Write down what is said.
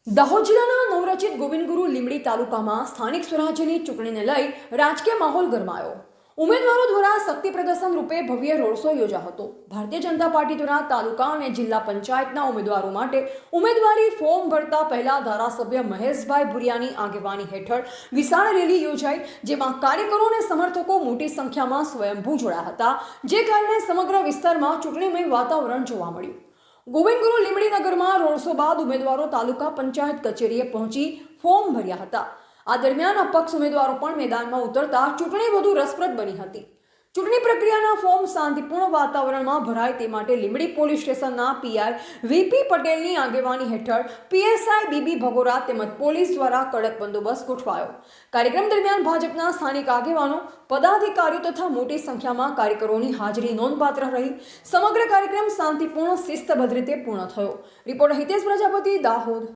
દાહોદ જિલ્લાના નવરચિત ગોવિંદગુરુ લીંબડી તાલુકામાં સ્થાનિક સ્વરાજ્યની ચૂંટણીને લઈ રાજકીય માહોલ ગરમાયો। ઉમેદવારો દ્વારા શક્તિ પ્રદર્શન રૂપે ભવ્ય રોડ શો યોજાયો હતો। ભારતીય જનતા પાર્ટી દ્વારા તાલુકા અને જિલ્લા પંચાયતના ઉમેદવારો માટે ઉમેદવારી ફોર્મ ભરતા પહેલા ધારાસભ્ય મહેશભાઈ ભુરિયાની આગેવાની હેઠળ વિશાળ રેલી યોજાઈ, જેમાં કાર્યકરો અને સમર્થકો મોટી સંખ્યામાં સ્વયંભૂ જોડાયા હતા, જે કારણે સમગ્ર વિસ્તારમાં ચૂંટણીમય વાતાવરણ જોવા મળ્યું। ગોવિંદગુરુ લીંબડી નગરમાં રોડ શો બાદ ઉમેદવારો તાલુકા પંચાયત કચેરીએ પહોંચી ફોર્મ ભર્યા હતા। આ દરમિયાન અપક્ષ ઉમેદવારો પણ મેદાનમાં ઉતરતા ચૂંટણી વધુ રસપ્રદ બની હતી। ચૂંટણી પ્રક્રિયાના ફોર્મ શાંતિપૂર્ણ વાતાવરણમાં ભરાય તે માટે લીંબડી પોલીસ સ્ટેશનના પીઆઈ વીપી પટેલની આગેવાની હેઠળ પીએસઆઈ બીબી ભગોરા તેમજ પોલીસ દ્વારા કડક બંદોબસ્ત ગોઠવાયો। કાર્યક્રમ દરમિયાન ભાજપના સ્થાનિક આગેવાનો, પદાધિકારીઓ તથા મોટી સંખ્યામાં કાર્યકરોની હાજરી નોંધપાત્ર રહી। સમગ્ર કાર્યક્રમ શાંતિપૂર્ણ શિસ્તબદ્ધ રીતે પૂર્ણ થયો। રિપોર્ટર હિતેશ પ્રજાપતિ, દાહોદ।